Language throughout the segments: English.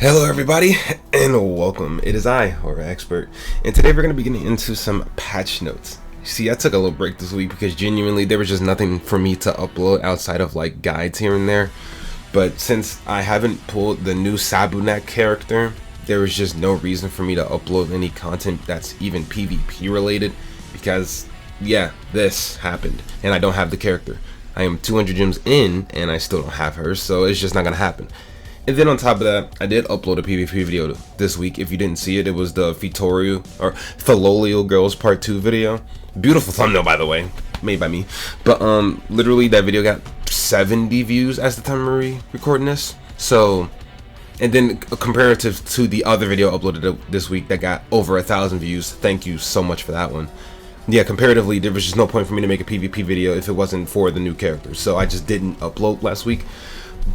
Hello everybody and welcome. It is I, or Xpert, and today we're going to be getting into some patch notes. See, I took a little break this week because genuinely there was just nothing for me to upload outside of like guides here and there. But since I haven't pulled the new Sabunak character, there was just no reason for me to upload any content that's even PvP related because yeah, this happened and I don't have the character. I am 200 gems in and I still don't have her, so it's just not going to happen. And then on top of that, I did upload a PvP video this week. If you didn't see it, it was the Philolio Girls Part 2 video. Beautiful thumbnail, by the way, made by me. But literally that video got 70 views as the time of recording this. So, and then comparative to the other video uploaded this week that got over 1,000 views. Thank you so much for that one. Yeah, comparatively, there was just no point for me to make a PvP video if it wasn't for the new characters. So I just didn't upload last week.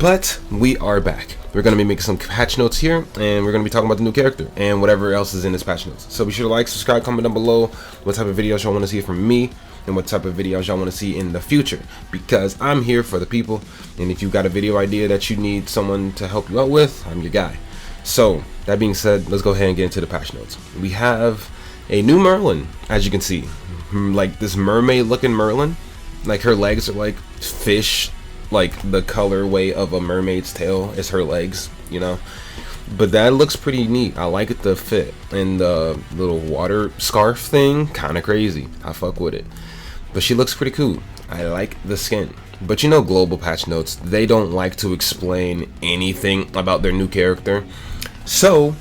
But we are back. We're going to be making some patch notes here, and we're going to be talking about the new character and whatever else is in this patch notes. So be sure to like, subscribe, comment down below what type of videos y'all want to see from me and what type of videos y'all want to see in the future, because I'm here for the people. And if you got a video idea that you need someone to help you out with, I'm your guy. So that being said, let's go ahead and get into the patch notes. We have a new Merlin, as you can see, like this mermaid looking Merlin. Like her legs are like fish, like the colorway of a mermaid's tail is her legs, you know. But that looks pretty neat. I like the fit, and the little water scarf thing, kind of crazy. I fuck with it, but she looks pretty cool. I like the skin. But you know, global patch notes, they don't like to explain anything about their new character, so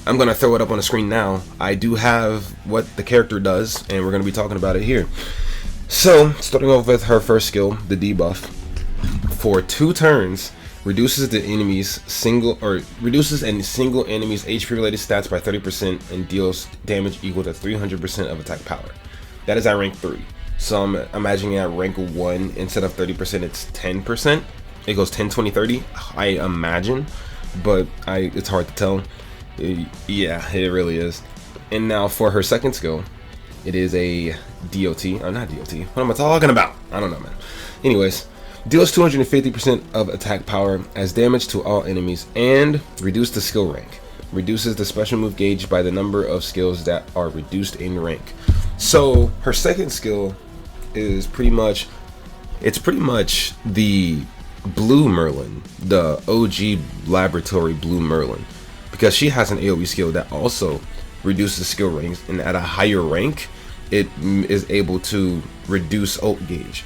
I'm gonna throw it up on the screen now. I do have what the character does, and we're gonna be talking about it here. So starting off with her first skill, the debuff. For 2 turns, reduces any single enemy's HP related stats by 30% and deals damage equal to 300% of attack power. That is at rank 3. So I'm imagining at rank 1, instead of 30%, it's 10%. It goes 10, 20, 30, I imagine, but it's hard to tell. Yeah, it really is. And now for her second skill, it is a DOT. Oh, not DOT. What am I talking about? I don't know, man. Anyways, deals 250% of attack power as damage to all enemies and reduce the skill rank. Reduces the special move gauge by the number of skills that are reduced in rank. So her second skill is pretty much the blue Merlin, the OG laboratory blue Merlin, because she has an AoE skill that also reduces skill ranks, and at a higher rank it is able to reduce ult gauge.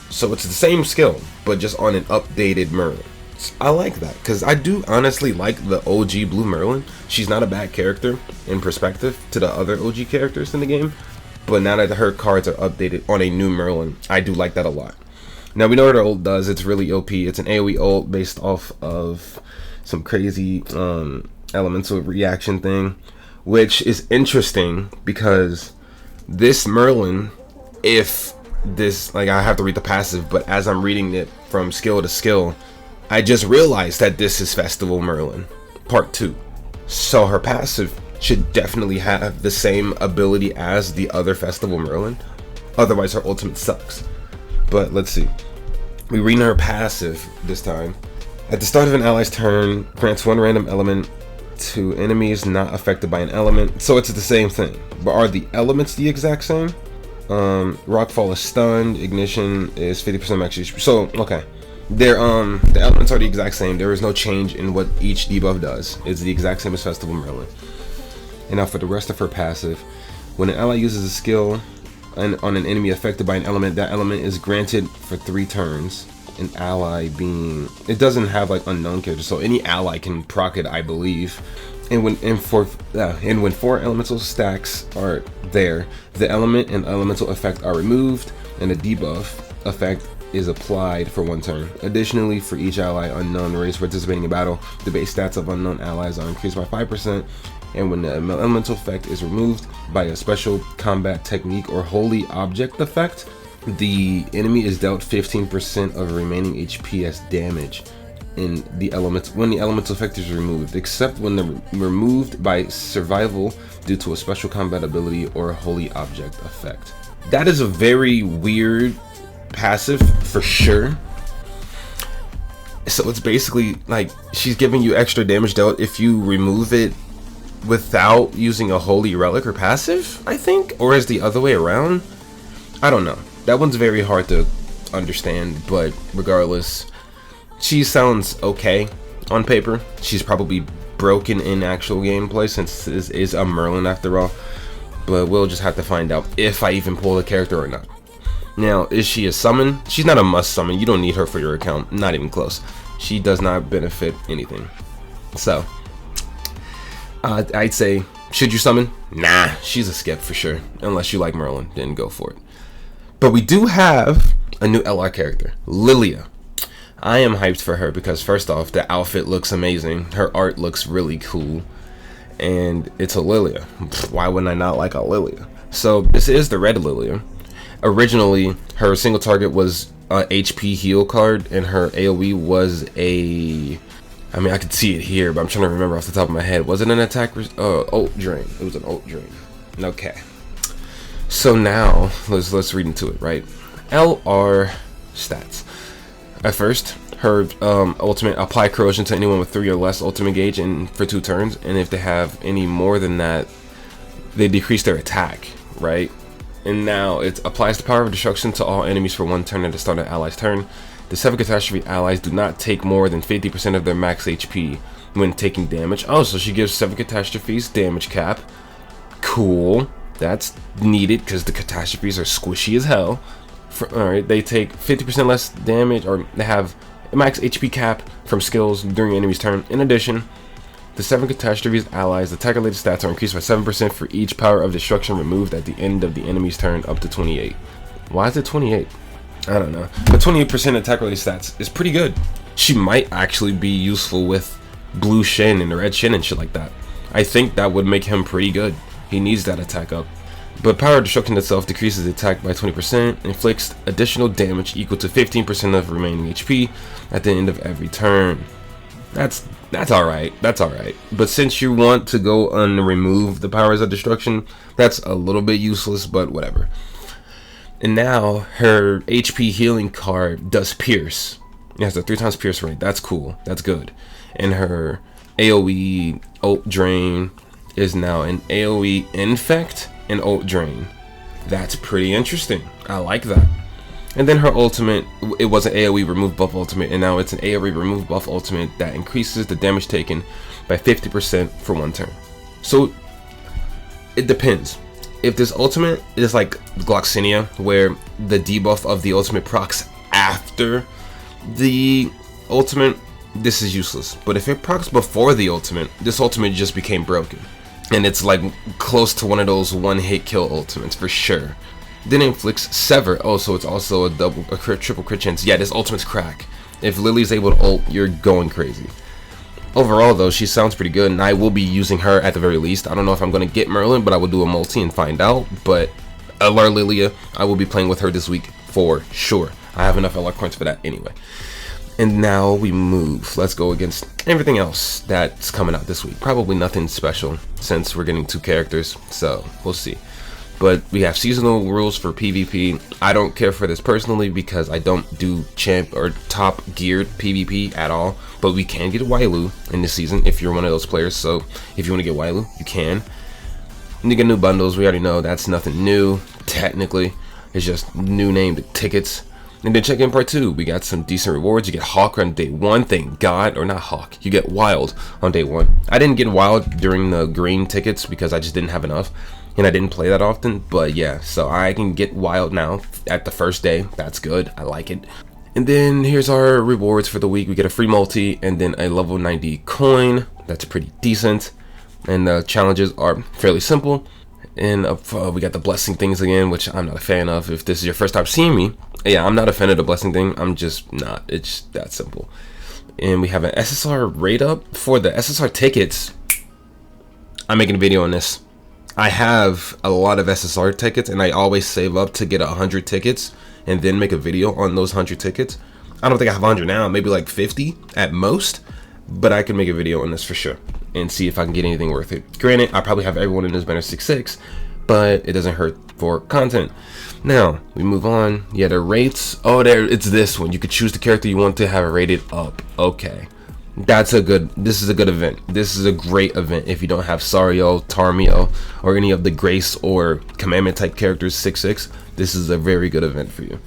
So it's the same skill, but just on an updated Merlin. I like that, because I do honestly like the OG Blue Merlin. She's not a bad character in perspective to the other OG characters in the game, but now that her cards are updated on a new Merlin, I do like that a lot. Now we know what her ult does. It's really OP. It's an AoE ult based off of some crazy elemental reaction thing, which is interesting because this Merlin, if this, like, I have to read the passive, but as I'm reading it from skill to skill, I just realized that this is Festival Merlin Part 2. So her passive should definitely have the same ability as the other Festival Merlin. Otherwise her ultimate sucks. But let's see. We read her passive this time. At the start of an ally's turn, grants 1 random element to enemies not affected by an element. So it's the same thing. But are the elements the exact same? Rockfall is stunned, ignition is 50% max HP. So okay, the elements are the exact same. There is no change in what each debuff does. It's the exact same as Festival Merlin. And now for the rest of her passive, when an ally uses a skill on an enemy affected by an element, that element is granted for 3 turns. An ally being, it doesn't have like unknown characters, so any ally can proc it, I believe. And when 4 elemental stacks are there, the element and elemental effect are removed, and the debuff effect is applied for 1 turn. Additionally, for each ally unknown race participating in battle, the base stats of unknown allies are increased by 5%, and when the elemental effect is removed by a special combat technique or holy object effect, the enemy is dealt 15% of remaining HP as damage in the elements when the elemental effect is removed, except when they're removed by survival due to a special combat ability or holy object effect. That is a very weird passive for sure. So it's basically like she's giving you extra damage dealt if you remove it without using a holy relic or passive, I think, or is the other way around? I don't know. That one's very hard to understand, but regardless, she sounds okay on paper. She's probably broken in actual gameplay since this is a Merlin after all, but we'll just have to find out if I even pull the character or not. Now, is she a summon? She's not a must summon. You don't need her for your account, not even close. She does not benefit anything. So I'd say, should you summon? Nah, she's a skip for sure. Unless you like Merlin, then go for it. But we do have a new LR character, LILLIA. I am hyped for her because first off, the outfit looks amazing. Her art looks really cool. And it's a LILLIA. Why wouldn't I not like a LILLIA? So this is the red LILLIA. Originally, her single target was a HP heal card, and her AoE was a... I mean, I could see it here, but I'm trying to remember off the top of my head. Was it an attack? Ult drain. It was an ult drain. Okay. So now, let's read into it, right? LR stats. At first, her ultimate, apply corrosion to anyone with 3 or less ultimate gauge and for 2 turns, and if they have any more than that, they decrease their attack, right? And now it applies the power of destruction to all enemies for 1 turn at the start of allies' turn. The 7 catastrophe allies do not take more than 50% of their max HP when taking damage. Oh, so she gives 7 catastrophes damage cap. Cool. That's needed because the catastrophes are squishy as hell. Alright, they take 50% less damage, or they have a max HP cap from skills during enemy's turn. In addition, the 7 catastrophes allies attack related stats are increased by 7% for each power of destruction removed at the end of the enemy's turn, up to 28. Why is it 28? I don't know. But 28% attack related stats is pretty good. She might actually be useful with blue Shin and red Shin and shit like that. I think that would make him pretty good. He needs that attack up. But power of destruction itself decreases attack by 20%, inflicts additional damage equal to 15% of remaining HP at the end of every turn. That's alright. That's alright. But since you want to go and remove the powers of destruction, that's a little bit useless, but whatever. And now her HP healing card does pierce. It has a 3 times pierce rate. That's cool. That's good. And her AoE ult drain is now an AoE infect and ult drain. That's pretty interesting. I like that. And then her ultimate, it was an AoE remove buff ultimate, and now it's an AoE remove buff ultimate that increases the damage taken by 50% for 1 turn. So it depends. If this ultimate is like Gloxinia, where the debuff of the ultimate procs after the ultimate, this is useless. But if it procs before the ultimate, this ultimate just became broken. And it's like close to one of those one-hit kill ultimates for sure. Then inflicts Sever. Oh, so it's also a triple crit chance. Yeah, this ultimate's crack. If Lily's able to ult, you're going crazy. Overall, though, she sounds pretty good, and I will be using her at the very least. I don't know if I'm going to get Merlin, but I will do a multi and find out. But LR LILLIA, I will be playing with her this week for sure. I have enough LR coins for that anyway. And now we move. Let's go against everything else that's coming out this week. Probably nothing special since we're getting 2 characters, so we'll see. But we have seasonal rules for PvP. I don't care for this personally because I don't do champ or top geared PvP at all. But we can get Wailu in this season if you're one of those players. So if you want to get Wailu, you can. And you get new bundles. We already know that's nothing new. Technically, it's just new named tickets. And then check in part 2. We got some decent rewards. You get Hawk on day 1. Thank God. Or not Hawk. You get Wild on day 1. I didn't get Wild during the green tickets because I just didn't have enough. And I didn't play that often. But yeah, so I can get Wild now at the first day. That's good. I like it. And then here's our rewards for the week. We get a free multi and then a level 90 coin. That's pretty decent. And the challenges are fairly simple. And we got the blessing things again, which I'm not a fan of. If this is your first time seeing me, yeah, I'm not a fan of the blessing thing. I'm just not. It's that simple. And we have an SSR rate up for the SSR tickets. I'm making a video on this. I have a lot of SSR tickets, and I always save up to get 100 tickets and then make a video on those 100 tickets. I don't think I have 100 now, maybe like 50 at most, but I can make a video on this for sure and see if I can get anything worth it. Granted, I probably have everyone in this banner 6-6, but it doesn't hurt for content. Now we move on. Yeah, the rates. Oh, there, it's this one. You could choose the character you want to have it rated up. Okay, this is a good event. This is a great event if you don't have Sario, Tarmio, or any of the Grace or Commandment type characters 6/6. This is a very good event for you.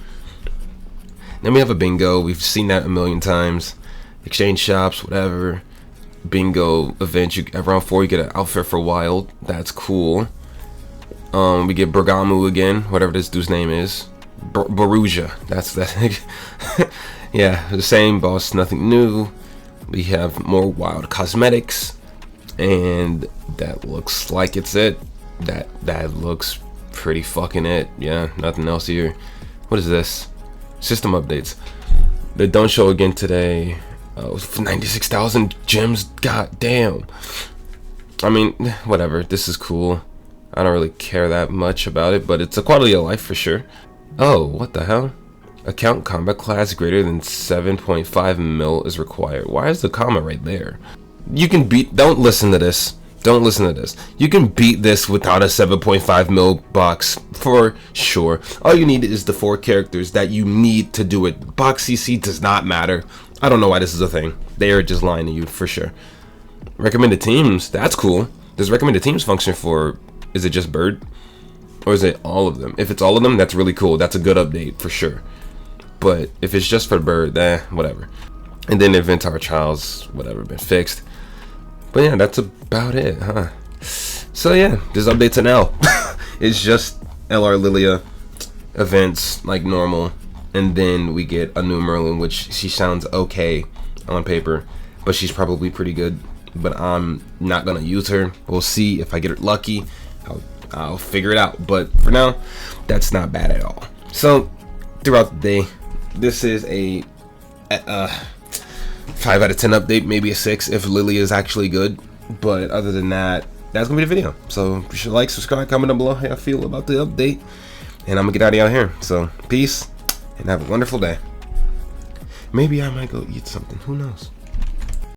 Then we have a bingo. We've seen that a million times. Exchange shops, whatever. Bingo event. You at round 4 you get an outfit for wild. That's cool. We get Bergamu again, whatever this dude's name is. Baruja. That's that. Yeah, the same boss, nothing new. We have more wild cosmetics, and that looks like it's it. That looks pretty fucking it. Yeah, nothing else here. What is this? System updates. They don't show again today. 96,000 gems. God damn. I mean, whatever. This is cool. I don't really care that much about it, but it's a quality of life for sure. Oh, what the hell? Account combat class greater than 7.5 mil is required. Why is the comma right there? You can beat. Don't listen to this. Don't listen to this. You can beat this without a 7.5 mil box for sure. All you need is the 4 characters that you need to do it. Box CC does not matter. I don't know why this is a thing. They are just lying to you for sure. Recommended teams. That's cool. Does recommended teams function for? Is it just Bird? Or is it all of them? If it's all of them, that's really cool. That's a good update for sure. But if it's just for Bird, whatever. And then Inventar Trials, whatever, been fixed. But yeah, that's about it, huh? So yeah, this update to now. It's just LR LILLIA events like normal. And then we get a new Merlin, which she sounds okay on paper. But she's probably pretty good. But I'm not going to use her. We'll see if I get her lucky. I'll figure it out. But for now, that's not bad at all. So throughout the day, this is a 5 out of 10 update, maybe a 6 if LILLIA is actually good. But other than that, that's gonna be the video. So be sure to like, subscribe, comment down below how you feel about the update, and I'm gonna get out of y'all here. So peace and have a wonderful day. Maybe I might go eat something, who knows.